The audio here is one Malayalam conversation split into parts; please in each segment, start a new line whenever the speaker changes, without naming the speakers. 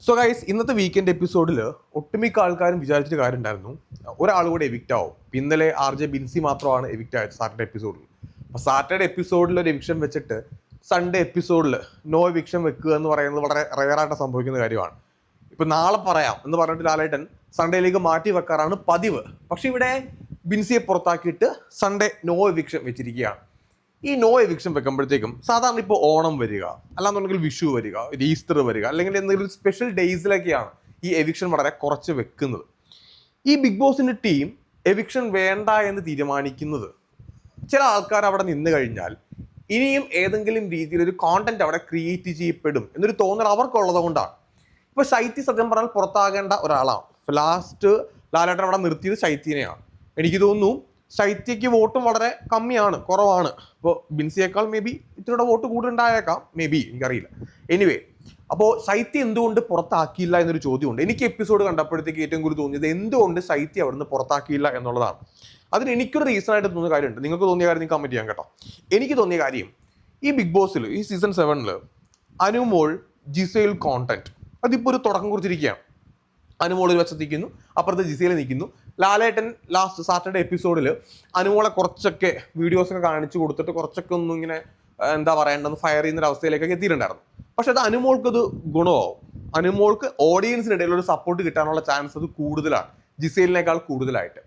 സോ ഗൈസ്, ഇന്നത്തെ വീക്കെൻഡ് എപ്പിസോഡിൽ ഒട്ടുമിക്ക ആൾക്കാരും വിചാരിച്ചൊരു കാര്യം ഉണ്ടായിരുന്നു, ഒരാൾ കൂടെ എവിക്റ്റ് ആവും. ഇന്നലെ RJ ബിൻസി മാത്രമാണ് എവിക്റ്റ് ആയത് സാറ്റർഡേ എപ്പിസോഡിൽ. അപ്പോൾ സാറ്റർഡേ എപ്പിസോഡിൽ ഒരു എവിക്ഷൻ വെച്ചിട്ട് സൺഡേ എപ്പിസോഡിൽ നോ എവിക്ഷൻ വെക്കുക എന്ന് പറയുന്നത് വളരെ റെയറായിട്ട് സംഭവിക്കുന്ന കാര്യമാണ്. ഇപ്പം നാളെ പറയാം എന്ന് പറഞ്ഞിട്ട് ലാലേട്ടൻ സൺഡേയിലേക്ക് മാറ്റി വെക്കാറാണ് പതിവ്. പക്ഷെ ഇവിടെ ബിൻസിയെ പുറത്താക്കിയിട്ട് സൺഡേ നോ എവിക്ഷൻ വെച്ചിരിക്കുകയാണ്. ഈ നോ എവിക്ഷൻ വെക്കുമ്പോഴത്തേക്കും സാധാരണ ഇപ്പോൾ ഓണം വരിക, അല്ലാന്നുണ്ടെങ്കിൽ വിഷു വരിക, ഈസ്റ്റർ വരിക, അല്ലെങ്കിൽ എന്തെങ്കിലും സ്പെഷ്യൽ ഡേയ്സിലൊക്കെയാണ് ഈ എവിക്ഷൻ വളരെ കുറച്ച് വെക്കുന്നത്. ഈ ബിഗ് ബോസിൻ്റെ ടീം എവിക്ഷൻ വേണ്ട എന്ന് തീരുമാനിക്കുന്നത് ചില ആൾക്കാർ അവിടെ നിന്ന് കഴിഞ്ഞാൽ ഇനിയും ഏതെങ്കിലും രീതിയിൽ ഒരു കോണ്ടന്റ് അവിടെ ക്രിയേറ്റ് ചെയ്യപ്പെടും എന്നൊരു തോന്നൽ അവർക്കുള്ളത് കൊണ്ടാണ്. ഇപ്പോൾ ശൈത്യ സത്യം പറഞ്ഞാൽ പുറത്താകേണ്ട ഒരാളാണ്. ലാസ്റ്റ് ലാലേട്ടൻ അവിടെ നിർത്തിയത് ശൈത്യനെയാണ്. എനിക്ക് തോന്നുന്നു ശൈത്യയ്ക്ക് വോട്ടും വളരെ കമ്മിയാണ്, കുറവാണ്. ഇപ്പോൾ ബിൻസിയേക്കാൾ മേ ബി ഇത്തിരിയുടെ വോട്ട് കൂടുതലുണ്ടായേക്കാം, മേ ബി, എനിക്കറിയില്ല. എനിവേ, അപ്പോൾ ശൈത്യ എന്തുകൊണ്ട് പുറത്താക്കിയില്ല എന്നൊരു ചോദ്യമുണ്ട്. എനിക്ക് എപ്പിസോഡ് കണ്ടപ്പോഴത്തേക്ക് ഏറ്റവും കൂടുതൽ തോന്നിയത് എന്തുകൊണ്ട് ശൈത്യ അവിടുന്ന് പുറത്താക്കിയില്ല എന്നുള്ളതാണ്. അതിന് എനിക്കൊരു റീസൺ ആയിട്ട് തോന്നിയ കാര്യമുണ്ട്. നിങ്ങൾക്ക് തോന്നിയ കാര്യം നിങ്ങൾക്ക് കമൻറ്റ് ചെയ്യാം കേട്ടോ. എനിക്ക് തോന്നിയ കാര്യം, ഈ ബിഗ് ബോസിൽ ഈ സീസൺ 7 അനുമോൾ ജിസൈൽ കോണ്ടന്റ് അതിപ്പോൾ ഒരു തുടക്കം കുറിച്ചിരിക്കുകയാണ്. അനുമോൾ ഒരു വശത്ത് നിൽക്കുന്നു, അപ്പുറത്ത് ജിസയിൽ നിൽക്കുന്നു. ലാലേട്ടൻ ലാസ്റ്റ് സാറ്റർഡേ എപ്പിസോഡിൽ അനുമോളെ കുറച്ചൊക്കെ വീഡിയോസൊക്കെ കാണിച്ചു കൊടുത്തിട്ട് കുറച്ചൊക്കെ ഒന്നും ഇങ്ങനെ എന്താ പറയേണ്ടത് ഫയർ ചെയ്യുന്ന ഒരു അവസ്ഥയിലേക്കൊക്കെ എത്തിയിട്ടുണ്ടായിരുന്നു. പക്ഷെ അത് അനുമോൾക്കത് ഗുണമാവും. അനുമോൾക്ക് ഓഡിയൻസിനിടയിൽ ഒരു സപ്പോർട്ട് കിട്ടാനുള്ള ചാൻസ് അത് കൂടുതലാണ്, ജിസേലിനേക്കാൾ കൂടുതലായിട്ട്.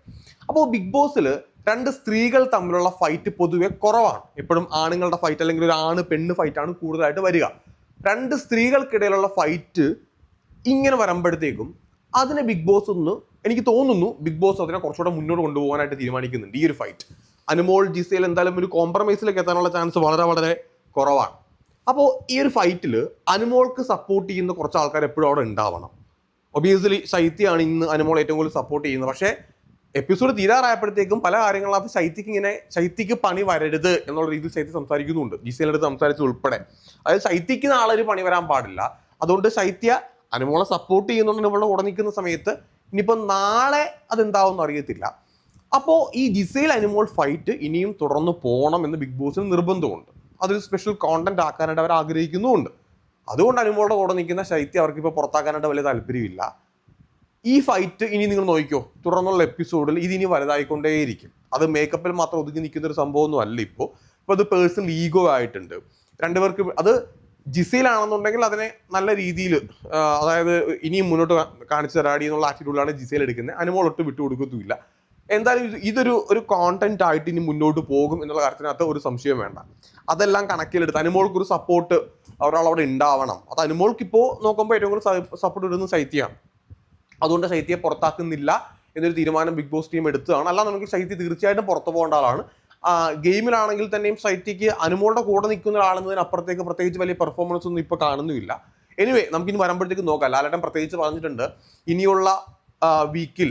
അപ്പോൾ ബിഗ് ബോസിൽ രണ്ട് സ്ത്രീകൾ തമ്മിലുള്ള ഫൈറ്റ് പൊതുവെ കുറവാണ്. എപ്പോഴും ആണുങ്ങളുടെ ഫൈറ്റ് അല്ലെങ്കിൽ ഒരു ആണ് പെണ്ണ് ഫൈറ്റാണ് കൂടുതലായിട്ട് വരിക. രണ്ട് സ്ത്രീകൾക്കിടയിലുള്ള ഫൈറ്റ് ഇങ്ങനെ വരുമ്പോഴത്തേക്കും അതിനെ ബിഗ് ബോസ് എനിക്ക് തോന്നുന്നു ബിഗ് ബോസ് അതിനെ കുറച്ചുകൂടെ മുന്നോട്ട് കൊണ്ടുപോകാനായിട്ട് തീരുമാനിക്കുന്നുണ്ട്. ഈ ഒരു ഫൈറ്റ് അനുമോൾ ജിസയിൽ എന്തായാലും ഒരു കോംപ്രമൈസിലേക്ക് എത്താനുള്ള ചാൻസ് വളരെ വളരെ കുറവാണ്. അപ്പോൾ ഈ ഒരു ഫൈറ്റിൽ അനുമോൾക്ക് സപ്പോർട്ട് ചെയ്യുന്ന കുറച്ച് ആൾക്കാർ എപ്പോഴും അവിടെ ഉണ്ടാവണം. ഒബിയസ്ലി ശൈത്യയാണ് ഇന്ന് അനുമോൾ ഏറ്റവും കൂടുതൽ സപ്പോർട്ട് ചെയ്യുന്നത്. പക്ഷേ എപ്പിസോഡ് തീരാറായപ്പോഴത്തേക്കും പല കാര്യങ്ങളകത്ത് ശൈത്യക്ക് പണി വരരുത് എന്നുള്ള രീതിയിൽ ശൈത്യ സംസാരിക്കുന്നുണ്ട്, ജിസയിലെടുത്ത് സംസാരിച്ചത് ഉൾപ്പെടെ. അതായത് ശൈത്യക്ക് നാളെ ഒരു പണി വരാൻ പാടില്ല. അതുകൊണ്ട് ശൈത്യ അനുമോളെ സപ്പോർട്ട് ചെയ്യുന്നുണ്ട് നമ്മളുടെ കൂടെ നിൽക്കുന്ന സമയത്ത്. ഇനിയിപ്പോൾ നാളെ അതെന്താവും അറിയത്തില്ല. അപ്പോൾ ഈ ജിസയിൽ അനുമോൾ ഫൈറ്റ് ഇനിയും തുടർന്ന് പോകണം എന്ന് ബിഗ് ബോസിന് നിർബന്ധമുണ്ട്. അതൊരു സ്പെഷ്യൽ കോണ്ടന്റ് ആക്കാനായിട്ട് അവർ ആഗ്രഹിക്കുന്നുമുണ്ട്. അതുകൊണ്ട് അനുമോളുടെ കൂടെ നിൽക്കുന്ന ശൈത്യം അവർക്കിപ്പോൾ പുറത്താക്കാനായിട്ട് വലിയ താല്പര്യമില്ല. ഈ ഫൈറ്റ് ഇനി നിങ്ങൾ നോക്കിക്കോ, തുടർന്നുള്ള എപ്പിസോഡിൽ ഇതിനി വലുതായിക്കൊണ്ടേയിരിക്കും. അത് മേക്കപ്പിൽ മാത്രം ഒതുങ്ങി നിൽക്കുന്ന ഒരു സംഭവമൊന്നും അല്ല. ഇപ്പോൾ അത് പേഴ്സണൽ ഈഗോ ആയിട്ടുണ്ട് രണ്ടുപേർക്ക്. അത് ജിസയിലാണെന്നുണ്ടെങ്കിൽ അതിനെ നല്ല രീതിയിൽ, അതായത് ഇനിയും മുന്നോട്ട് കാണിച്ചു തരാടി എന്നുള്ള ആറ്റിറ്റ്യൂഡിലാണ് ജിസയിൽ എടുക്കുന്നത്. അനുമോൾ ഒട്ടും വിട്ടുകൊടുക്കത്തുമില്ല. എന്തായാലും ഇതൊരു കോണ്ടന്റ് ആയിട്ട് ഇനി മുന്നോട്ട് പോകും എന്നുള്ള കാര്യത്തിനകത്ത് ഒരു സംശയം വേണ്ട. അതെല്ലാം കണക്കിലെടുത്ത് അനുമോൾക്കൊരു സപ്പോർട്ട് ഒരാളവിടെ ഉണ്ടാവണം. അത് അനുമോൾക്കിപ്പോൾ നോക്കുമ്പോൾ ഏറ്റവും കൂടുതൽ സപ്പോർട്ട് ഇടുന്നത് ശൈത്യമാണ്. അതുകൊണ്ട് ശൈത്യയെ പുറത്താക്കുന്നില്ല എന്നൊരു തീരുമാനം ബിഗ് ബോസ് ടീം എടുത്തതാണ്. അല്ലാന്നുണ്ടെങ്കിൽ ശൈത്യ തീർച്ചയായിട്ടും പുറത്തു പോകേണ്ട ആളാണ്. ഗെയിമിലാണെങ്കിൽ തന്നെയും ശൈത്യക്ക് അനുമോളുടെ കൂടെ നിൽക്കുന്ന ഒരാളെന്നതിനപ്പുറത്തേക്ക് പ്രത്യേകിച്ച് വലിയ പെർഫോമൻസ് ഒന്നും ഇപ്പോൾ കാണുന്നുമില്ല. എനിവേ, നമുക്കിനി വരുമ്പോഴത്തേക്ക് നോക്കാം. ലാലേട്ടൻ പ്രത്യേകിച്ച് പറഞ്ഞിട്ടുണ്ട്, ഇനിയുള്ള വീക്കിൽ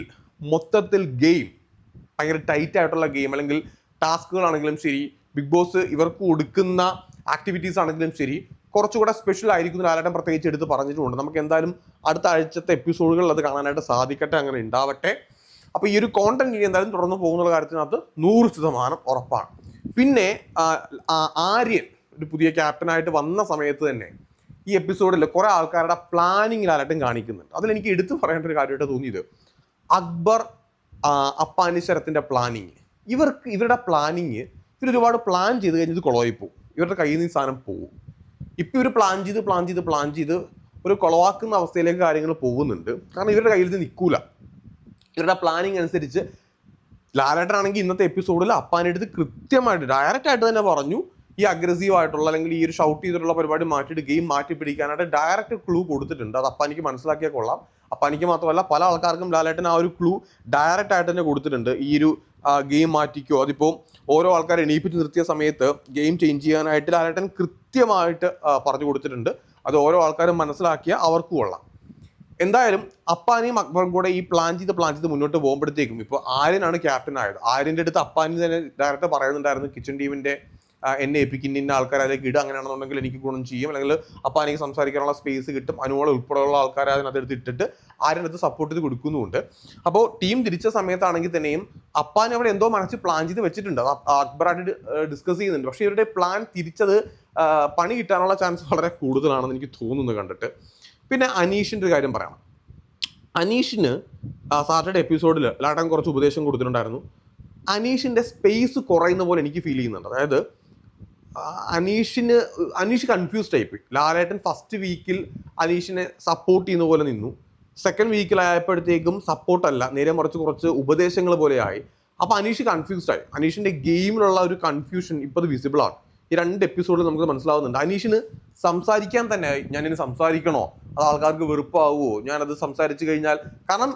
മൊത്തത്തിൽ ഗെയിം ഭയങ്കര ടൈറ്റ് ആയിട്ടുള്ള ഗെയിം, അല്ലെങ്കിൽ ടാസ്കുകളാണെങ്കിലും ശരി, ബിഗ് ബോസ് ഇവർക്ക് കൊടുക്കുന്ന ആക്ടിവിറ്റീസ് ആണെങ്കിലും ശരി, കുറച്ചുകൂടെ സ്പെഷ്യൽ ആയിരിക്കും ലാലേട്ടൻ പ്രത്യേകിച്ച് എടുത്ത് പറഞ്ഞിട്ടുമുണ്ട്. നമുക്ക് എന്തായാലും അടുത്ത ആഴ്ചത്തെ എപ്പിസോഡുകളിൽ അത് കാണാനായിട്ട് സാധിക്കട്ടെ, അങ്ങനെ ഉണ്ടാവട്ടെ. അപ്പോൾ ഈ ഒരു കോണ്ടന്റ് ഇനി എന്തായാലും തുടർന്ന് പോകുന്ന കാര്യത്തിനകത്ത് 100% ഉറപ്പാണ്. പിന്നെ ആര്യൻ ഒരു പുതിയ ക്യാപ്റ്റനായിട്ട് വന്ന സമയത്ത് തന്നെ ഈ എപ്പിസോഡിൽ കുറേ ആൾക്കാരുടെ പ്ലാനിങ് ലാലേട്ടൻ കാണിക്കുന്നുണ്ട്. അതിലെനിക്ക് എടുത്തു പറയേണ്ട ഒരു കാര്യമായിട്ട് തോന്നിയത് അക്ബർ അപ്പാനിശരത്തിൻ്റെ പ്ലാനിങ്. ഇവരുടെ പ്ലാനിങ് ഇവരൊരുപാട് പ്ലാൻ ചെയ്ത് കഴിഞ്ഞ് ഇത് കുളമായി പോകും. ഇവരുടെ കയ്യിൽ നിന്ന് ഈ സാധനം പോകും. ഇപ്പം ഇവർ പ്ലാൻ ചെയ്ത് ഒരു കുളവാക്കുന്ന അവസ്ഥയിലേക്ക് കാര്യങ്ങൾ പോകുന്നുണ്ട്. കാരണം ഇവരുടെ കയ്യിൽ നിന്ന് നിൽക്കൂല. ഇവരുടെ പ്ലാനിങ് അനുസരിച്ച് ലാലേട്ടനാണെങ്കിൽ ഇന്നത്തെ എപ്പിസോഡിൽ അപ്പാൻ്റെ അടുത്ത് കൃത്യമായിട്ട് ഡയറക്റ്റായിട്ട് തന്നെ പറഞ്ഞു, ഈ അഗ്രസീവ് ആയിട്ടുള്ള അല്ലെങ്കിൽ ഈ ഒരു ഷൗട്ട് ചെയ്തിട്ടുള്ള പരിപാടി മാറ്റിയിട്ട് ഗെയിം മാറ്റി പിടിക്കാനായിട്ട് ഡയറക്റ്റ് ക്ലൂ കൊടുത്തിട്ടുണ്ട്. അത് അപ്പാനിക്ക് മനസ്സിലാക്കിയാൽ കൊള്ളാം. അപ്പാനിക്ക് മാത്രമല്ല പല ആൾക്കാർക്കും ലാലേട്ടൻ ആ ഒരു ക്ലൂ ഡയറക്റ്റ് ആയിട്ട് തന്നെ കൊടുത്തിട്ടുണ്ട്. ഈ ഒരു ഗെയിം മാറ്റിക്കോ, അതിപ്പോൾ ഓരോ ആൾക്കാർ എണീപ്പിച്ച് നിർത്തിയ സമയത്ത് ഗെയിം ചേഞ്ച് ചെയ്യാനായിട്ട് ലാലേട്ടൻ കൃത്യമായിട്ട് പറഞ്ഞു കൊടുത്തിട്ടുണ്ട്. അത് ഓരോ ആൾക്കാരും മനസ്സിലാക്കിയാൽ അവർക്ക് കൊള്ളാം. എന്തായാലും അപ്പാനിയും അക്ബറും കൂടെ ഈ പ്ലാൻ ചെയ്ത് മുന്നോട്ട് പോകുമ്പോഴത്തേക്കും ഇപ്പോൾ ആര്യനാണ് ക്യാപ്റ്റൻ ആയത്. ആര്യൻ്റെ അടുത്ത് അപ്പാനി തന്നെ ഡയറക്റ്റ് പറയുന്നുണ്ടായിരുന്നു, കിച്ചൺ ടീമിൻ്റെ എന്നെ ഏൽപ്പിക്കുന്ന ഇന്ന ആൾക്കാർ അതിലേക്ക് ഇടുക, അങ്ങനെയാണെന്നുണ്ടെങ്കിൽ എനിക്ക് ഗുണം ചെയ്യും, അല്ലെങ്കിൽ അപ്പാനിക്ക് സംസാരിക്കാനുള്ള സ്പേസ് കിട്ടും. അനുമോളെ ഉൾപ്പെടെയുള്ള ആൾക്കാരെ അതിനകത്ത് ഇട്ടിട്ട് ആര്യനടുത്ത് സപ്പോർട്ട് ചെയ്ത് കൊടുക്കുന്നുമുണ്ട്. അപ്പോൾ ടീം തിരിച്ച സമയത്താണെങ്കിൽ തന്നെയും അപ്പാൻ അവിടെ എന്തോ മനസ്സിൽ പ്ലാൻ ചെയ്ത് വെച്ചിട്ടുണ്ട്. അത് അക്ബറായിട്ട് ഡിസ്കസ് ചെയ്യുന്നുണ്ട്. പക്ഷേ ഇവരുടെ പ്ലാൻ തിരിച്ചത് പണി കിട്ടാനുള്ള ചാൻസ് വളരെ കൂടുതലാണെന്ന് എനിക്ക് തോന്നുന്നു കണ്ടിട്ട്. പിന്നെ അനീഷിൻ്റെ ഒരു കാര്യം പറയണം. അനീഷിന് സാറ്റർഡേ എപ്പിസോഡിൽ ലാലേട്ടൻ കുറച്ച് ഉപദേശം കൊടുത്തിട്ടുണ്ടായിരുന്നു. അനീഷിൻ്റെ സ്പേസ് കുറയുന്ന പോലെ എനിക്ക് ഫീൽ ചെയ്യുന്നുണ്ട്. അതായത് അനീഷ് കൺഫ്യൂസ്ഡ് ആയിപ്പോയി. ലാലേട്ടൻ ഫസ്റ്റ് വീക്കിൽ അനീഷിനെ സപ്പോർട്ട് ചെയ്യുന്ന പോലെ നിന്നു. സെക്കൻഡ് വീക്കിലായപ്പോഴത്തേക്കും സപ്പോർട്ടല്ല, നേരെ മറിച്ച് കുറച്ച് ഉപദേശങ്ങൾ പോലെയായി. അപ്പോൾ അനീഷ് കൺഫ്യൂസ്ഡ് ആയി. അനീഷിൻ്റെ ഗെയിമിലുള്ള ഒരു കൺഫ്യൂഷൻ ഇപ്പോൾ അത് വിസിബിളാണ്. ഈ 2 എപ്പിസോഡിൽ നമുക്ക് മനസ്സിലാവുന്നുണ്ട്. അനീഷിന് സംസാരിക്കാൻ തന്നെ ഞാനിനി സംസാരിക്കണോ, അത് ആൾക്കാർക്ക് വെറുപ്പാവുമോ, ഞാനത് സംസാരിച്ചു കഴിഞ്ഞാൽ. കാരണം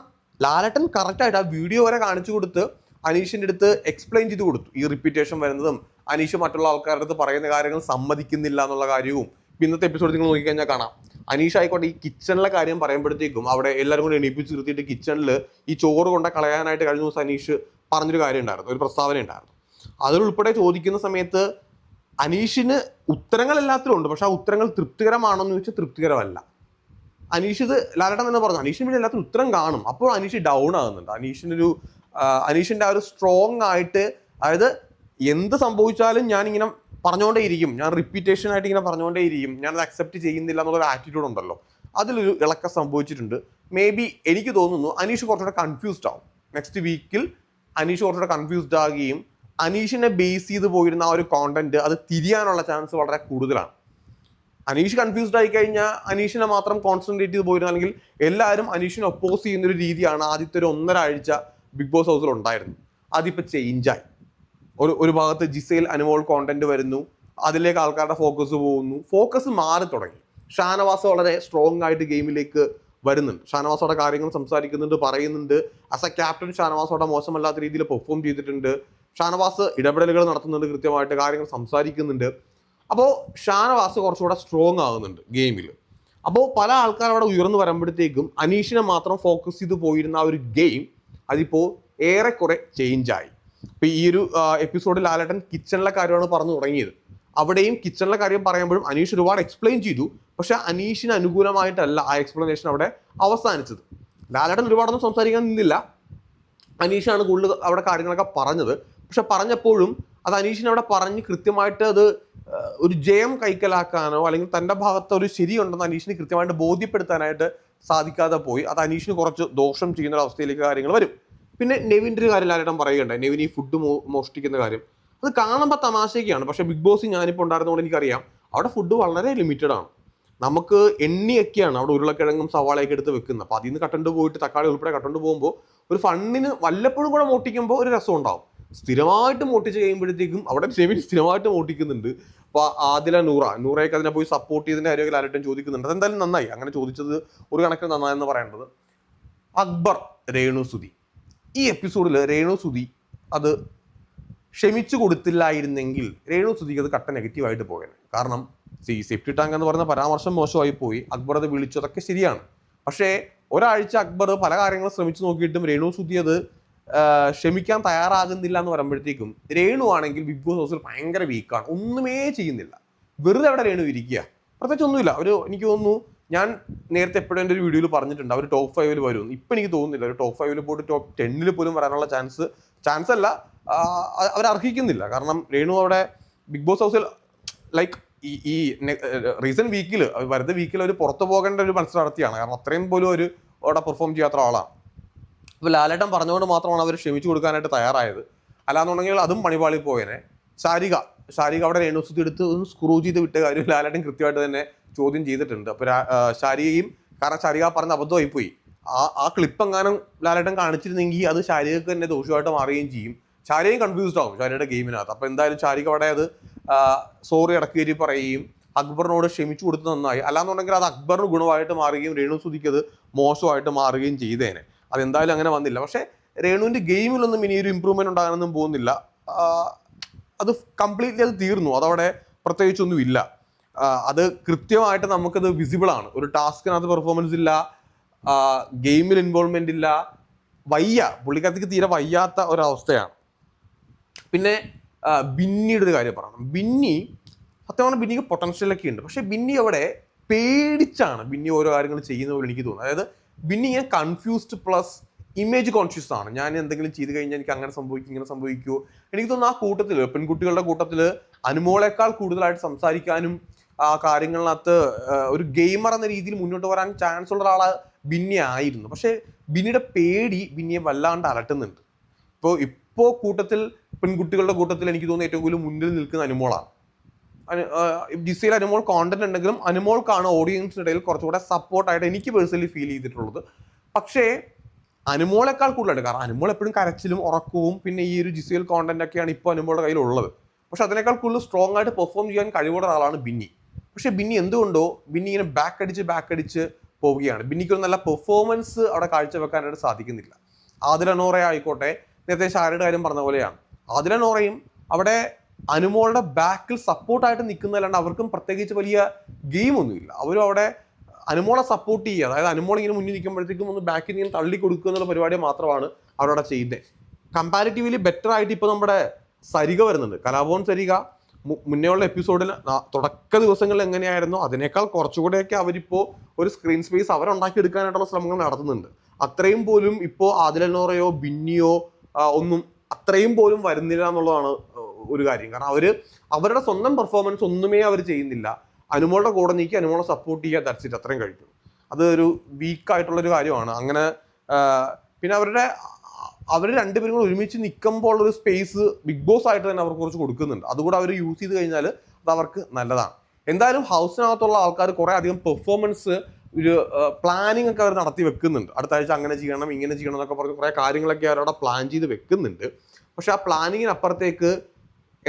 ലാലേട്ടൻ കറക്റ്റായിട്ട് ആ വീഡിയോ വരെ കാണിച്ചു കൊടുത്ത് അനീഷിൻ്റെ അടുത്ത് എക്സ്പ്ലെയിൻ ചെയ്ത് കൊടുത്തു ഈ റിപ്പീറ്റേഷൻ വരുന്നതും അനീഷ് മറ്റുള്ള ആൾക്കാരുടെ അടുത്ത് പറയുന്ന കാര്യങ്ങൾ സമ്മതിക്കുന്നില്ല എന്നുള്ള കാര്യവും. ഇന്നത്തെ എപ്പിസോഡ് നിങ്ങൾ നോക്കിക്കഴിഞ്ഞാൽ കാണാം. അനീഷ് ആയിക്കോട്ടെ ഈ കിച്ചണിലെ കാര്യം പറയുമ്പോഴത്തേക്കും അവിടെ എല്ലാവരും കൂടി എണീപ്പിച്ച് നിർത്തിയിട്ട് കിച്ചണിൽ ഈ ചോറ് കൊണ്ട് കളയാനായിട്ട് കഴിഞ്ഞ ദിവസം അനീഷ് പറഞ്ഞൊരു കാര്യം ഉണ്ടായിരുന്നു, ഒരു പ്രസ്താവന ഉണ്ടായിരുന്നു. അതിലുൾപ്പെടെ ചോദിക്കുന്ന സമയത്ത് അനീഷിന് ഉത്തരങ്ങൾ എല്ലാത്തിലും ഉണ്ട്, പക്ഷെ ആ ഉത്തരങ്ങൾ തൃപ്തികരമാണോ എന്ന് ചോദിച്ചാൽ തൃപ്തികരമല്ല. അനീഷ് ഇത് ലാലേട്ടൻ തന്നെ പറഞ്ഞു, അനീഷിന് പിന്നെ എല്ലാത്തിനും ഉത്തരം കാണും. അപ്പോൾ അനീഷ് ഡൗൺ ആകുന്നുണ്ട്. അനീഷിൻ്റെ ആ ഒരു സ്ട്രോങ് ആയിട്ട്, അതായത് എന്ത് സംഭവിച്ചാലും ഞാനിങ്ങനെ പറഞ്ഞുകൊണ്ടേയിരിക്കും, ഞാൻ റിപ്പീറ്റേഷൻ ആയിട്ട് ഇങ്ങനെ പറഞ്ഞുകൊണ്ടേയിരിക്കും, ഞാനത് അക്സെപ്റ്റ് ചെയ്യുന്നില്ല എന്നുള്ളൊരു ആറ്റിറ്റ്യൂഡ് ഉണ്ടല്ലോ, അതിലൊരു ഇളക്കം സംഭവിച്ചിട്ടുണ്ട്. മേ ബി എനിക്ക് തോന്നുന്നു അനീഷ് കുറച്ചുകൂടെ കൺഫ്യൂസ്ഡ് ആവും. നെക്സ്റ്റ് വീക്കിൽ അനീഷ് കുറച്ചുകൂടെ കൺഫ്യൂസ്ഡ് ആകുകയും അനീഷിനെ ബേസ് ചെയ്ത് പോയിരുന്ന ആ ഒരു കോണ്ടന്റ് അത് തിരിയാനുള്ള ചാൻസ് വളരെ കൂടുതലാണ്. അനീഷ് കൺഫ്യൂസ്ഡ് ആയി കഴിഞ്ഞാൽ അനീഷിനെ മാത്രം കോൺസെൻട്രേറ്റ് ചെയ്ത് പോയിരുന്ന, അല്ലെങ്കിൽ എല്ലാവരും അനീഷിനെ ഒപ്പോസ് ചെയ്യുന്നൊരു രീതിയാണ് ആദ്യത്തെ ഒരു 1.5 ആഴ്ച ബിഗ് ബോസ് ഹൗസിൽ ഉണ്ടായിരുന്നു. അതിപ്പോൾ ചേഞ്ചായി. ഒരു ഭാഗത്ത് ജിസേൽ അനുമോൾ കോണ്ടന്റ് വരുന്നു, അതിലേക്ക് ആൾക്കാരുടെ ഫോക്കസ് പോകുന്നു, ഫോക്കസ് മാറി തുടങ്ങി. ഷാനവാസ് വളരെ സ്ട്രോങ് ആയിട്ട് ഗെയിമിലേക്ക് വരുന്നുണ്ട്. ഷാനവാസോടെ കാര്യങ്ങൾ സംസാരിക്കുന്നുണ്ട്, പറയുന്നുണ്ട്. ആസ് എ ക്യാപ്റ്റൻ ഷാനവാസോടെ മോശമല്ലാത്ത രീതിയിൽ പെർഫോം ചെയ്തിട്ടുണ്ട്. ഷാനവാസ് ഇടപെടലുകൾ നടത്തുന്നുണ്ട്, കൃത്യമായിട്ട് കാര്യങ്ങൾ സംസാരിക്കുന്നുണ്ട്. അപ്പോൾ ഷാനവാസ് കുറച്ചുകൂടെ സ്ട്രോങ് ആകുന്നുണ്ട് ഗെയിമിൽ. അപ്പോൾ പല ആൾക്കാർ അവിടെ ഉയർന്നു വരുമ്പോഴത്തേക്കും അനീഷിനെ മാത്രം ഫോക്കസ് ചെയ്ത് പോയിരുന്ന ആ ഒരു ഗെയിം അതിപ്പോൾ ഏറെക്കുറെ ചേഞ്ചായി. ഇപ്പോൾ ഈ ഒരു എപ്പിസോഡിൽ ലാലേട്ടൻ കിച്ചണിലെ കാര്യമാണ് പറഞ്ഞു തുടങ്ങിയത്. അവിടെയും കിച്ചണിലെ കാര്യം പറയുമ്പോഴും അനീഷ് ഒരുപാട് എക്സ്പ്ലെയിൻ ചെയ്തു, പക്ഷെ അനീഷിന് അനുകൂലമായിട്ടല്ല ആ എക്സ്പ്ലനേഷൻ അവിടെ അവസാനിച്ചത്. ലാലേട്ടൻ ഒരുപാടൊന്നും സംസാരിക്കാൻ നിന്നില്ല, അനീഷാണ് കൂടുതൽ അവിടെ കാര്യങ്ങളൊക്കെ പറഞ്ഞത്. പക്ഷെ പറഞ്ഞപ്പോഴും അത് അനീഷിനെ അവിടെ പറഞ്ഞ് കൃത്യമായിട്ട് അത് ഒരു ജയം കൈക്കലാക്കാനോ അല്ലെങ്കിൽ തൻ്റെ ഭാഗത്ത് ഒരു ശരിയുണ്ടെന്ന് അനീഷിന് കൃത്യമായിട്ട് ബോധ്യപ്പെടുത്താനായിട്ട് സാധിക്കാതെ പോയി. അത് അനീഷിന് കുറച്ച് ദോഷം ചെയ്യുന്ന അവസ്ഥയിലേക്ക് കാര്യങ്ങൾ വരും. പിന്നെ നെവിൻ്റെ ഒരു കാര്യം ലാലേട്ടൻ പറയുകയുണ്ടായി, നെവിൻ ഈ ഫുഡ് മോഷ്ടിക്കുന്ന കാര്യം. അത് കാണുമ്പോൾ തമാശയൊക്കെയാണ്, പക്ഷെ ബിഗ് ബോസ് ഞാനിപ്പോൾ ഉണ്ടായിരുന്നതുകൊണ്ട് എനിക്കറിയാം അവിടെ ഫുഡ് വളരെ ലിമിറ്റഡ് ആണ്. നമുക്ക് എണ്ണിയൊക്കെയാണ് അവിടെ ഉരുളക്കിഴങ്ങും സവാളയൊക്കെ എടുത്ത് വെക്കുന്നത്. അപ്പോൾ അതിൽ നിന്ന് കട്ടണ്ട് പോയിട്ട് തക്കാളി ഉൾപ്പെടെ കട്ടണ്ട് പോകുമ്പോൾ ഒരു ഫണ്ണിന് വല്ലപ്പോഴും കൂടെ മോട്ടിക്കുമ്പോൾ ഒരു രസം ഉണ്ടാവും. സ്ഥിരമായിട്ട് മോട്ടിച്ച് കഴിയുമ്പോഴത്തേക്കും അവിടെ നെവിൻ സ്ഥിരമായിട്ട് മോട്ടിക്കുന്നുണ്ട്. അപ്പോൾ ആദില നൂറയൊക്കെ അതിനെ പോയി സപ്പോർട്ട് ചെയ്തതിൻ്റെ കാര്യമൊക്കെ ലാലേട്ടൻ ചോദിക്കുന്നുണ്ട്. അതെന്തായാലും നന്നായി, അങ്ങനെ ചോദിച്ചത് ഒരു കണക്കിന് നന്നായെന്ന് പറയേണ്ടത്. അക്ബർ രേണു സുധി, ഈ എപ്പിസോഡിൽ രേണു സുധി അത് ക്ഷമിച്ചു കൊടുത്തില്ലായിരുന്നെങ്കിൽ രേണു സുധിക്ക് അത് കട്ട നെഗറ്റീവായിട്ട് പോയത്. കാരണം സേഫ്റ്റി ടാങ്ക് എന്ന് പറയുന്ന പരാമർശം മോശമായി പോയി, അക്ബർ അത് വിളിച്ചതൊക്കെ ശരിയാണ്. പക്ഷേ ഒരാഴ്ച അക്ബർ പല കാര്യങ്ങളും ശ്രമിച്ചു നോക്കിയിട്ടും രേണു സുധി അത് ക്ഷമിക്കാൻ തയ്യാറാകുന്നില്ല എന്ന് പറയുമ്പോഴത്തേക്കും, രേണു ആണെങ്കിൽ ബിഗ് ബോസ് ഹൗസിൽ ഭയങ്കര വീക്കാണ്, ഒന്നുമേ ചെയ്യുന്നില്ല. വെറുതെ അവിടെ രേണു ഇരിക്കുക, പ്രത്യേകിച്ച് ഒന്നുമില്ല. എനിക്ക് തോന്നുന്നു, ഞാൻ നേരത്തെ എപ്പോഴും എൻ്റെ ഒരു വീഡിയോയിൽ പറഞ്ഞിട്ടുണ്ട് അവർ ടോപ്പ് 5 വരും. ഇപ്പം എനിക്ക് തോന്നുന്നില്ല ഒരു ടോപ്പ് 5 പോയിട്ട് ടോപ്പ് 10 പോലും വരാനുള്ള ചാൻസ് അല്ല, അവർ അർഹിക്കുന്നില്ല. കാരണം രേണു അവിടെ ബിഗ് ബോസ് ഹൗസിൽ ലൈക്ക് ഈ റീസെന്റ് വീക്കിൽ വരുന്ന വീക്കിൽ അവർ പുറത്തു പോകേണ്ട ഒരു മത്സരാർത്ഥിയാണ്. കാരണം അത്രയും പോലും ഒരു അവിടെ പെർഫോം ചെയ്യാത്ത ആളാണ്. അപ്പോൾ ലാലേട്ടൻ പറഞ്ഞുകൊണ്ട് മാത്രമാണ് അവർ ക്ഷമിച്ചു കൊടുക്കാനായിട്ട് തയ്യാറായത്. അല്ലാന്നുണ്ടെങ്കിൽ അതും പണിപാളി പോയേനെ. ഷാരിക അവിടെ രേണു സുധി എടുത്ത് സ്ക്രൂ ചെയ്ത് വിട്ട കാര്യം ലാലേട്ടൻ കൃത്യമായിട്ട് തന്നെ ചോദ്യം ചെയ്തിട്ടുണ്ട്. അപ്പോൾ ഷാരികയും, കാരണം ഷാരിക പറഞ്ഞ അബദ്ധമായി പോയി. ആ ക്ലിപ്പ് എങ്ങാനും ലാലേട്ടൻ കാണിച്ചിരുന്നെങ്കിൽ അത് ഷാരികക്ക് തന്നെ ദോഷമായിട്ട് മാറുകയും ചെയ്യും. ഷാരികയും കൺഫ്യൂസ്ഡ് ആവും ഷാരിയുടെ ഗെയിമിനകത്ത്. അപ്പോൾ എന്തായാലും ഷാരിക അവിടെ അത് സോറി ഇടക്കേരി പറയുകയും അക്ബറിനോട് ക്ഷമിച്ചു കൊടുത്ത് നന്നായി. അല്ലാന്നുണ്ടെങ്കിൽ അത് അക്ബറിന് ഗുണമായിട്ട് മാറുകയും രേണു സുധിക്ക് അത് മോശമായിട്ട് മാറുകയും ചെയ്തേനെ. അതെന്തായാലും അങ്ങനെ വന്നില്ല. പക്ഷേ രേണുവിൻ്റെ ഗെയിമിലൊന്നും ഇനി ഒരു ഇമ്പ്രൂവ്മെന്റ് ഉണ്ടാകാനൊന്നും പോകുന്നില്ല. അത് കംപ്ലീറ്റ്ലി അത് തീർന്നു, അതവിടെ പ്രത്യേകിച്ചൊന്നും ഇല്ല. അത് കൃത്യമായിട്ട് നമുക്കത് വിസിബിൾ ആണ്. ഒരു ടാസ്കിനകത്ത് പെർഫോമൻസ് ഇല്ല, ഗെയിമിൽ ഇൻവോൾവ്മെന്റ് ഇല്ല, പുള്ളിക്കാരത്തേക്ക് തീരെ വയ്യാത്ത ഒരവസ്ഥയാണ്. പിന്നെ ബിന്നിയുടെ ഒരു കാര്യം പറയണം. സത്യമാണ് ബിന്നിക്ക് പൊട്ടൻഷ്യലൊക്കെ ഉണ്ട്, പക്ഷെ ബിന്നി അവിടെ പേടിച്ചാണ് ബിന്നി ഓരോ കാര്യങ്ങൾ ചെയ്യുന്ന പോലെ എനിക്ക് തോന്നുന്നത്. അതായത് ബിന്നി ഇങ്ങനെ കൺഫ്യൂസ്ഡ് പ്ലസ് ഇമേജ് കോൺഷ്യസ് ആണ്. ഞാൻ എന്തെങ്കിലും ചെയ്ത് കഴിഞ്ഞാൽ എനിക്ക് അങ്ങനെ സംഭവിക്കും, ഇങ്ങനെ സംഭവിക്കുമോ. എനിക്ക് തോന്നുന്നു ആ കൂട്ടത്തിൽ, പെൺകുട്ടികളുടെ കൂട്ടത്തിൽ അനുമോളേക്കാൾ കൂടുതലായിട്ട് സംസാരിക്കാനും ആ കാര്യങ്ങളിനകത്ത് ഒരു ഗെയിമർ എന്ന രീതിയിൽ മുന്നോട്ട് വരാൻ ചാൻസ് ഉള്ള ഒരാള് ബിന്നി ആയിരുന്നു. പക്ഷെ ബിന്നിയുടെ പേടി ബിന്നിയെ വല്ലാണ്ട് അലട്ടുന്നുണ്ട്. ഇപ്പോൾ കൂട്ടത്തിൽ പെൺകുട്ടികളുടെ കൂട്ടത്തിൽ എനിക്ക് തോന്നുന്നു ഏറ്റവും കൂടുതൽ മുന്നിൽ നിൽക്കുന്ന അനുമോളാണ്. ജിസയിൽ അനുമോൾ കോണ്ടന്റ് ഉണ്ടെങ്കിലും അനുമോൾക്കാണ് ഓഡിയൻസിന്റെ ഇടയിൽ കുറച്ചുകൂടെ സപ്പോർട്ടായിട്ട് എനിക്ക് പേഴ്സണലി ഫീൽ ചെയ്തിട്ടുള്ളത്. പക്ഷേ അനുമോളെക്കാൾ കൂടുതലുണ്ട്. കാരണം അനുമോൾ എപ്പോഴും കരച്ചിലും ഉറക്കവും പിന്നെ ഈ ഒരു ജിസയിൽ കോണ്ടന്റ് ഒക്കെയാണ് ഇപ്പോൾ അനുമോളുടെ കയ്യിലുള്ളത്. പക്ഷെ അതിനേക്കാൾ കൂടുതൽ സ്ട്രോങ് ആയിട്ട് പെർഫോം ചെയ്യാൻ കഴിവുള്ള ഒരാളാണ് ബിന്നി. പക്ഷെ ബിന്നി എന്തുകൊണ്ടോ ബിന്നി ഇങ്ങനെ ബാക്ക് അടിച്ച് പോവുകയാണ്. ബിന്നിക്ക് ഒരു നല്ല പെർഫോമൻസ് അവിടെ കാഴ്ചവെക്കാനായിട്ട് സാധിക്കുന്നില്ല. ആദില നോറ ആയിക്കോട്ടെ, നേരത്തെ ഷാരിയുടെ കാര്യം പറഞ്ഞ പോലെയാണ്. ആദില നോറയും അവിടെ അനുമോളുടെ ബാക്കിൽ സപ്പോർട്ടായിട്ട് നിൽക്കുന്നതല്ലാണ്ട് അവർക്കും പ്രത്യേകിച്ച് വലിയ ഗെയിമൊന്നുമില്ല. അവരും അവിടെ അനുമോളെ സപ്പോർട്ട് ചെയ്യുക, അതായത് അനുമോൾ ഇങ്ങനെ മുന്നിൽ നിൽക്കുമ്പോഴത്തേക്കും ഒന്ന് ബാക്കിൽ നിന്ന് തള്ളി കൊടുക്കുക എന്നുള്ള പരിപാടി മാത്രമാണ് അവരവിടെ ചെയ്യുന്നത്. കമ്പാരിറ്റീവ്ലി ബെറ്റർ ആയിട്ട് ഇപ്പോൾ നമ്മുടെ സരിക വരുന്നുണ്ട്. കലാഭവൻ സരിക മുന്നേയുള്ള എപ്പിസോഡിൽ തുടക്ക ദിവസങ്ങളിൽ എങ്ങനെയായിരുന്നോ അതിനേക്കാൾ കുറച്ചുകൂടെയൊക്കെ അവരിപ്പോൾ ഒരു സ്ക്രീൻ സ്പേസ് അവരുണ്ടാക്കിയെടുക്കാനായിട്ടുള്ള ശ്രമങ്ങൾ നടത്തുന്നുണ്ട്. അത്രയും പോലും ഇപ്പോൾ ആദില നോറയോ ബിന്നിയോ ഒന്നും അത്രയും പോലും വരുന്നില്ല എന്നുള്ളതാണ് ഒരു കാര്യം. കാരണം അവരുടെ സ്വന്തം പെർഫോമൻസ് ഒന്നുമേ അവർ ചെയ്യുന്നില്ല. അനുമോളുടെ കൂടെ നീക്കി അനുമോളെ സപ്പോർട്ട് ചെയ്യുക, ദാറ്റ്സ് ഇറ്റ്, അത്രയും കഴിക്കും. അത് ഒരു വീക്കായിട്ടുള്ളൊരു കാര്യമാണ്. അങ്ങനെ പിന്നെ അവർ രണ്ടുപേരും കൂടെ ഒരുമിച്ച് നിൽക്കുമ്പോൾ ഒരു സ്പേസ് ബിഗ് ബോസ് ആയിട്ട് തന്നെ അവർക്ക് കുറച്ച് കൊടുക്കുന്നുണ്ട്. അതുകൂടെ അവർ യൂസ് ചെയ്ത് കഴിഞ്ഞാൽ അത് അവർക്ക് നല്ലതാണ്. എന്തായാലും ഹൗസിനകത്തുള്ള ആൾക്കാർ കുറേ അധികം പെർഫോമൻസ് ഒരു പ്ലാനിങ് ഒക്കെ അവർ നടത്തി വെക്കുന്നുണ്ട്. അടുത്ത ആഴ്ച അങ്ങനെ ചെയ്യണം ഇങ്ങനെ ചെയ്യണം എന്നൊക്കെ പറഞ്ഞ് കുറേ കാര്യങ്ങളൊക്കെ അവരവിടെ പ്ലാൻ ചെയ്ത് വെക്കുന്നുണ്ട്. പക്ഷെ ആ പ്ലാനിങ്ങിനപ്പുറത്തേക്ക്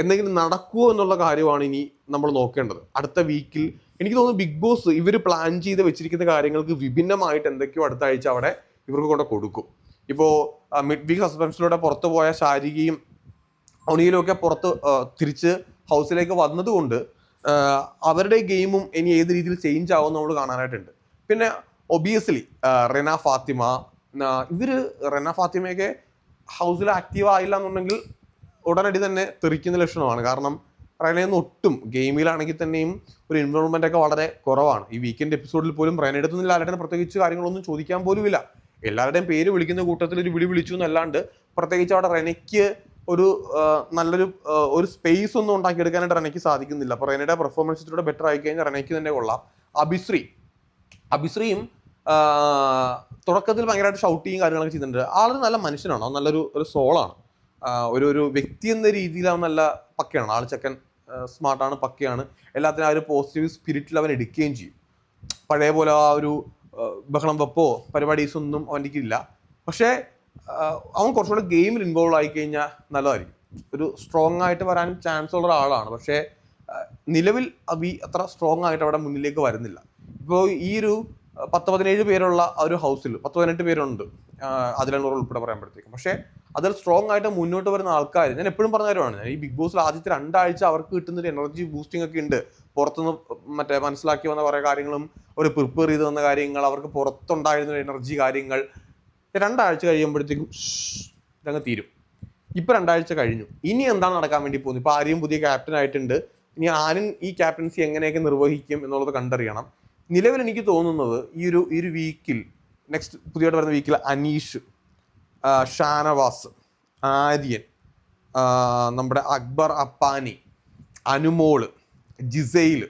എന്തെങ്കിലും നടക്കുമോ എന്നുള്ള കാര്യമാണ് ഇനി നമ്മൾ നോക്കേണ്ടത്. അടുത്ത വീക്കിൽ എനിക്ക് തോന്നുന്നു ബിഗ് ബോസ് ഇവർ പ്ലാൻ ചെയ്ത് വെച്ചിരിക്കുന്ന കാര്യങ്ങൾക്ക് വിഭിന്നമായിട്ട് എന്തൊക്കെയോ അടുത്ത ആഴ്ച അവിടെ ഇവർക്ക് കൊണ്ട് കൊടുക്കും. ഇപ്പോൾ മിഡ് വീക്ക് സസ്പെൻസിലൂടെ പുറത്തു പോയ ശാരികയും ഒണിയിലും ഒക്കെ പുറത്ത് തിരിച്ച് ഹൗസിലേക്ക് വന്നതുകൊണ്ട് അവരുടെ ഗെയിമും ഇനി ഏത് രീതിയിൽ ചേഞ്ച് ആവും നമ്മൾ കാണാനായിട്ടുണ്ട്. പിന്നെ ഒബിയസ്ലി റെന ഫാത്തിമ, റെന ഫാത്തിമയൊക്കെ ഹൗസിൽ ആക്റ്റീവ് ആയില്ല എന്നുണ്ടെങ്കിൽ ഉടനടി തന്നെ തെറിക്കുന്ന ലക്ഷണമാണ്. കാരണം റെനയൊന്നും ഒട്ടും ഗെയിമിലാണെങ്കിൽ തന്നെയും ഒരു ഇൻവോൾവ്മെന്റ് ഒക്കെ വളരെ കുറവാണ്. ഈ വീക്കെൻഡ് എപ്പിസോഡിൽ പോലും റെന എടുത്തുന്നില്ല, ആരുടെ പ്രത്യേകിച്ച് കാര്യങ്ങളൊന്നും ചോദിക്കാൻ പോലും ഇല്ല. എല്ലാവരുടെയും പേര് വിളിക്കുന്ന കൂട്ടത്തിൽ ഒരു വിളിച്ചു എന്നല്ലാണ്ട് പ്രത്യേകിച്ച് അവിടെ റെനയ്ക്ക് ഒരു നല്ലൊരു ഒരു സ്പേസ് ഒന്നും ഉണ്ടാക്കിയെടുക്കാനായിട്ട് റെനയ്ക്ക് സാധിക്കുന്നില്ല. അപ്പോൾ റെനയുടെ പെർഫോമൻസ് ഇത്തിലൂടെ ബെറ്റർ ആയി കഴിഞ്ഞാൽ റെനയ്ക്ക് തന്നെ കൊള്ളാം. അഭിശ്രീയും തുടക്കത്തിൽ ഭയങ്കരമായിട്ട് ഷൗട്ട് ചെയ്യും കാര്യങ്ങളൊക്കെ ചെയ്യുന്നുണ്ട്. ആളൊരു നല്ല മനുഷ്യനാണ്, അവൻ നല്ലൊരു സോളാണ്. ഒരു വ്യക്തി എന്ന രീതിയിൽ അവൻ നല്ല പക്കയാണ്. ആൾ ചെക്കൻ സ്മാർട്ടാണ്, പക്കയാണ്. എല്ലാത്തിനും ആ ഒരു പോസിറ്റീവ് സ്പിരിറ്റിൽ അവൻ എടുക്കുകയും ചെയ്യും. പഴയ പോലെ ആ ഒരു ബഹളം വെപ്പോ പരിപാടീസ് ഒന്നും അവൻ്റെ ഇല്ല. പക്ഷേ അവൻ കുറച്ചുകൂടെ ഗെയിമിൽ ഇൻവോൾവ് ആയി കഴിഞ്ഞാൽ നല്ലതായിരിക്കും. ഒരു സ്ട്രോങ് ആയിട്ട് വരാൻ ചാൻസ് ഉള്ള ഒരാളാണ്. പക്ഷേ നിലവിൽ അബി അത്ര സ്ട്രോങ് ആയിട്ട് അവിടെ മുന്നിലേക്ക് വരുന്നില്ല. ഇപ്പോൾ ഈ ഒരു 10-17 പേരുള്ള ആ ഒരു ഹൗസിൽ 10-18 പേരുണ്ട് അതിലൂടെ ഉൾപ്പെടെ പറയുമ്പോഴത്തേക്കും. പക്ഷേ അതിൽ സ്ട്രോങ് ആയിട്ട് മുന്നോട്ട് വരുന്ന ആൾക്കാർ ഞാൻ എപ്പോഴും പറഞ്ഞ കാര്യമാണ്. ഈ ബിഗ് ബോസിൽ ആദ്യത്തെ 2 ആഴ്ച അവർക്ക് കിട്ടുന്നൊരു എനർജി ബൂസ്റ്റിംഗ് ഒക്കെ ഉണ്ട്. പുറത്തുനിന്ന് മനസ്സിലാക്കി വന്ന കുറേ കാര്യങ്ങളും ഒരു പ്രിപ്പയർ ചെയ്ത് വന്ന കാര്യങ്ങൾ, അവർക്ക് പുറത്തുണ്ടായിരുന്ന എനർജി കാര്യങ്ങൾ 2 ആഴ്ച കഴിയുമ്പോഴത്തേക്കും ഇതങ്ങ് തീരും. ഇപ്പം 2 ആഴ്ച കഴിഞ്ഞു. ഇനി എന്താണ് നടക്കാൻ വേണ്ടി പോകുന്നത്? ഇപ്പോൾ ആരെയും പുതിയ ക്യാപ്റ്റൻ ആയിട്ടുണ്ട്. ഇനി ആരും ഈ ക്യാപ്റ്റൻസി എങ്ങനെയൊക്കെ നിർവഹിക്കും എന്നുള്ളത് കണ്ടറിയണം. നിലവിൽ എനിക്ക് തോന്നുന്നത് ഈ ഒരു വീക്കിൽ നെക്സ്റ്റ് പുതിയതായിട്ട് വരുന്ന വീക്കിൽ അനീഷ്, ഷാനവാസ്, ആര്യൻ, നമ്മുടെ അക്ബർ അപ്പാനി, അനുമോള്, ജിസൈൽ,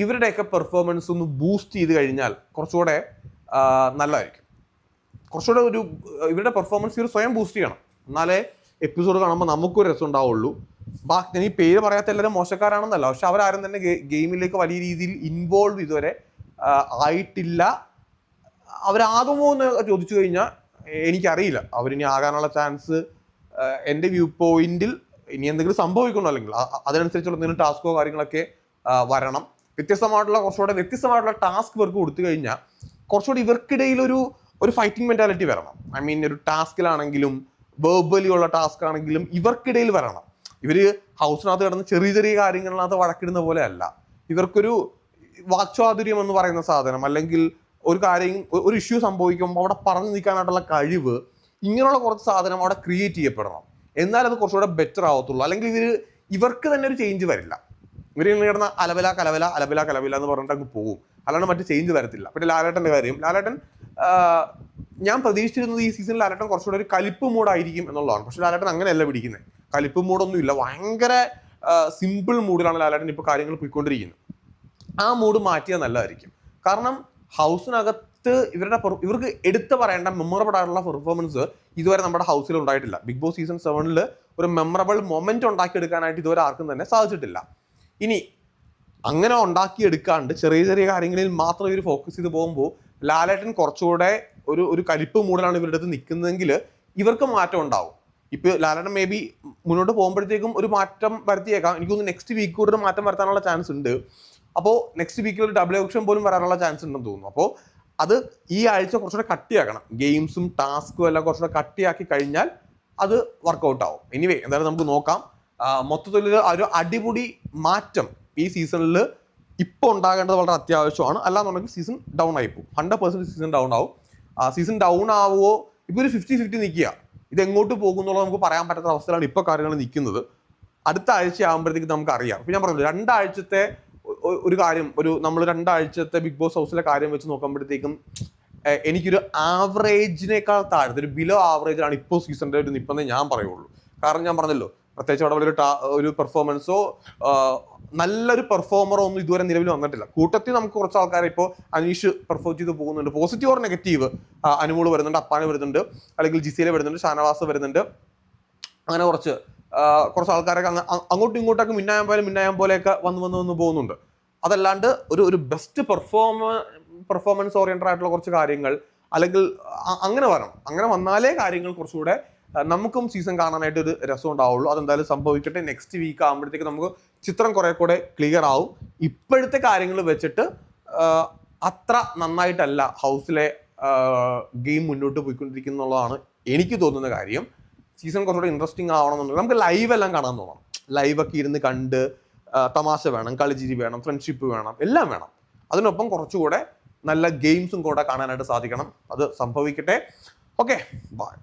ഇവരുടെയൊക്കെ പെർഫോമൻസ് ഒന്ന് ബൂസ്റ്റ് ചെയ്ത് കഴിഞ്ഞാൽ കുറച്ചുകൂടെ നല്ലതായിരിക്കും. കുറച്ചുകൂടെ ഇവരുടെ പെർഫോമൻസ് ഇവർ സ്വയം ബൂസ്റ്റ് ചെയ്യണം. എന്നാലേ എപ്പിസോഡ് കാണുമ്പോൾ നമുക്കൊരു രസം ഉണ്ടാവുള്ളൂ. ഞാൻ ഈ പേര് പറയാത്ത എല്ലാവരും മോശക്കാരാണെന്നല്ല, പക്ഷെ അവരാരും തന്നെ ഗെയിമിലേക്ക് വലിയ രീതിയിൽ ഇൻവോൾവ് ഇതുവരെ ആയിട്ടില്ല. അവരാകുമോ എന്ന് ചോദിച്ചു കഴിഞ്ഞാൽ എനിക്കറിയില്ല. അവരിനി ആകാനുള്ള ചാൻസ് എൻ്റെ വ്യൂ പോയിന്റിൽ ഇനി എന്തെങ്കിലും സംഭവിക്കണോ, അല്ലെങ്കിൽ അതിനനുസരിച്ചുള്ള എന്തെങ്കിലും ടാസ്കോ കാര്യങ്ങളൊക്കെ വരണം. കുറച്ചുകൂടെ വ്യത്യസ്തമായിട്ടുള്ള ടാസ്ക് ഇവർക്ക് കൊടുത്തു കഴിഞ്ഞാൽ കുറച്ചുകൂടി ഇവർക്കിടയിൽ ഒരു ഫൈറ്റിംഗ് മെന്റാലിറ്റി വരണം. ഐ മീൻ ഒരു ടാസ്കിലാണെങ്കിലും വെർബലി ഉള്ള ടാസ്ക് ആണെങ്കിലും ഇവർക്കിടയിൽ വരണം. ഇവര് ഹൗസിനകത്ത് കിടന്ന് ചെറിയ ചെറിയ കാര്യങ്ങളിനകത്ത് വഴക്കിടുന്ന പോലെ അല്ല. ഇവർക്കൊരു വാക്ചാതുര്യം എന്ന് പറയുന്ന സാധനം, അല്ലെങ്കിൽ ഒരു ഇഷ്യൂ സംഭവിക്കുമ്പോൾ അവിടെ പറഞ്ഞു നിൽക്കാനായിട്ടുള്ള കഴിവ്, ഇങ്ങനെയുള്ള കുറച്ച് സാധനം അവിടെ ക്രിയേറ്റ് ചെയ്യപ്പെടണം. എന്നാൽ അത് കുറച്ചുകൂടെ ബെറ്റർ ആവത്തുള്ളൂ. അല്ലെങ്കിൽ ഇവർക്ക് തന്നെ ഒരു ചേഞ്ച് വരില്ല. ഇവർ കിടന്ന അലവല എന്ന് പറഞ്ഞിട്ട് അങ്ങ് പോകും. അല്ലാണ്ട് മറ്റു ചേഞ്ച് വരത്തില്ല. പിന്നെ ലാലേട്ടൻ്റെ കാര്യം, ലാലേട്ടൻ ഞാൻ പ്രതീക്ഷിച്ചിരുന്നത് ഈ സീസണിൽ ലാലേട്ടൻ കുറച്ചുകൂടെ ഒരു കലിപ്പ് മൂഡായിരിക്കും എന്നുള്ളതാണ്. പക്ഷെ ലാലേട്ടൻ അങ്ങനെയല്ല പിടിക്കുന്നത്. കലിപ്പ് മൂഡൊന്നും ഇല്ല, ഭയങ്കര സിമ്പിൾ മൂഡിലാണ് ലാലേട്ടൻ ഇപ്പോൾ കാര്യങ്ങൾ പോയിക്കൊണ്ടിരിക്കുന്നത്. ആ മൂഡ് മാറ്റിയാൽ നല്ലതായിരിക്കും. കാരണം ഹൗസിനകത്ത് ഇവർക്ക് എടുത്തു പറയേണ്ട മെമ്മറബിൾ ആയിട്ടുള്ള പെർഫോമൻസ് ഇതുവരെ നമ്മുടെ ഹൗസിൽ ഉണ്ടായിട്ടില്ല. ബിഗ് ബോസ് സീസൺ 7 ഒരു മെമ്മറബിൾ മൊമെന്റ് ഉണ്ടാക്കിയെടുക്കാനായിട്ട് ഇതുവരെ ആർക്കും തന്നെ സാധിച്ചിട്ടില്ല. ഇനി അങ്ങനെ ഉണ്ടാക്കിയെടുക്കാണ്ട് ചെറിയ ചെറിയ കാര്യങ്ങളിൽ മാത്രം ഇവർ ഫോക്കസ് ചെയ്ത് പോകുമ്പോൾ ലാലേട്ടൻ കുറച്ചുകൂടെ ഒരു കലിപ്പ് മൂഡിലാണ് ഇവരുടെ അടുത്ത് നിൽക്കുന്നതെങ്കിൽ ഇവർക്ക് മാറ്റം ഉണ്ടാവും. ഇപ്പൊ ലാലേട്ടൻ മേ ബി മുന്നോട്ട് പോകുമ്പോഴത്തേക്കും ഒരു മാറ്റം വരുത്തിയേക്കാം. എനിക്കൊന്ന് നെക്സ്റ്റ് വീക്ക് കൂടെ ഒരു മാറ്റം വരുത്താനുള്ള ചാൻസ് ഉണ്ട്. അപ്പോൾ നെക്സ്റ്റ് വീക്കിൽ ഒരു ഡബിൾ ഓപ്ഷൻ പോലും വരാനുള്ള ചാൻസ് ഉണ്ടെന്ന് തോന്നുന്നു. അപ്പോൾ അത് ഈ ആഴ്ച കുറച്ചുകൂടെ കട്ടിയാക്കണം. ഗെയിംസും ടാസ്കും എല്ലാം കുറച്ചുകൂടെ കട്ടിയാക്കി കഴിഞ്ഞാൽ അത് വർക്കൗട്ട് ആവും. എനിവേ എന്തായാലും നമുക്ക് നോക്കാം. മൊത്തത്തിൽ ഒരു അടിപൊളി മാറ്റം ഈ സീസണിൽ ഇപ്പോൾ ഉണ്ടാകേണ്ടത് വളരെ അത്യാവശ്യമാണ്. അല്ലാന്നുണ്ടെങ്കിൽ സീസൺ ഡൗൺ ആയിപ്പോവും. 100% സീസൺ ഡൗൺ ആവും. സീസൺ ഡൗൺ ആവുമോ ഇപ്പോൾ ഒരു 50-50 നിൽക്കുക. ഇത് എങ്ങോട്ട് പോകുന്നുള്ളത് നമുക്ക് പറയാൻ പറ്റാത്ത അവസ്ഥയിലാണ് ഇപ്പോൾ കാര്യങ്ങൾ നിൽക്കുന്നത്. അടുത്ത ആഴ്ച ആകുമ്പോഴത്തേക്ക് നമുക്ക് അറിയാം. ഇപ്പം ഞാൻ പറഞ്ഞു 2 ആഴ്ചത്തെ ഒരു കാര്യം, നമ്മൾ 2 ആഴ്ചത്തെ ബിഗ് ബോസ് ഹൗസിലെ കാര്യം വെച്ച് നോക്കുമ്പോഴത്തേക്കും എനിക്കൊരു ആവറേജിനേക്കാൾ താഴത്തെ ഒരു ബിലോ ആവറേജിലാണ് ഇപ്പോൾ സീസണിൻ്റെ ഒരു നിൽപ്പന്നേ ഞാൻ പറയുള്ളൂ. കാരണം ഞാൻ പറഞ്ഞല്ലോ, പ്രത്യേകിച്ച് അവിടെ ഒരു പെർഫോമൻസോ നല്ലൊരു പെർഫോമറോ ഒന്നും ഇതുവരെ നിലവിൽ വന്നിട്ടില്ല. കൂട്ടത്തിൽ നമുക്ക് കുറച്ച് ആൾക്കാരെ ഇപ്പോൾ അനീഷ് പെർഫോം ചെയ്ത് പോകുന്നുണ്ട്. പോസിറ്റീവ് ഓർ നെഗറ്റീവ് അനുമോള് വരുന്നുണ്ട്, അപ്പാന് വരുന്നുണ്ട്, അല്ലെങ്കിൽ ജിസിയിലെ വരുന്നുണ്ട്, ഷാനവാസ് വരുന്നുണ്ട്. അങ്ങനെ കുറച്ച് ആൾക്കാരൊക്കെ അങ്ങോട്ടും ഇങ്ങോട്ടൊക്കെ മിന്നായം പോലെയൊക്കെ വന്ന് പോകുന്നുണ്ട്. അതല്ലാണ്ട് ഒരു ബെസ്റ്റ് പെർഫോമൻസ് ഓറിയന്റഡ് ആയിട്ടുള്ള കുറച്ച് കാര്യങ്ങൾ അല്ലെങ്കിൽ അങ്ങനെ വരണം. അങ്ങനെ വന്നാലേ കാര്യങ്ങൾ കുറച്ചുകൂടെ നമുക്കും സീസൺ കാണാനായിട്ട് ഒരു രസം ഉണ്ടാവുള്ളൂ. അതെന്തായാലും സംഭവിക്കട്ടെ. നെക്സ്റ്റ് വീക്ക് ആകുമ്പോഴത്തേക്ക് നമുക്ക് ചിത്രം കുറെ കൂടെ ക്ലിയർ ആവും. ഇപ്പോഴത്തെ കാര്യങ്ങൾ വെച്ചിട്ട് അത്ര നന്നായിട്ടല്ല ഹൗസിലെ ഗെയിം മുന്നോട്ട് പോയിക്കൊണ്ടിരിക്കുന്നുള്ളതാണ് എനിക്ക് തോന്നുന്ന കാര്യം. സീസൺ കുറച്ചുകൂടെ ഇൻട്രസ്റ്റിംഗ് ആവണമെന്നുണ്ടെങ്കിൽ നമുക്ക് ലൈവ് എല്ലാം കാണാൻ തോന്നണം. ലൈവൊക്കെ ഇരുന്ന് കണ്ട് തമാശ വേണം, കളിച്ചിരി വേണം, ഫ്രണ്ട്ഷിപ്പ് വേണം, എല്ലാം വേണം. അതിനൊപ്പം കുറച്ചുകൂടെ നല്ല ഗെയിംസും കൂടെ കാണാനായിട്ട് സാധിക്കണം. അത് സംഭവിക്കട്ടെ. Okay, by.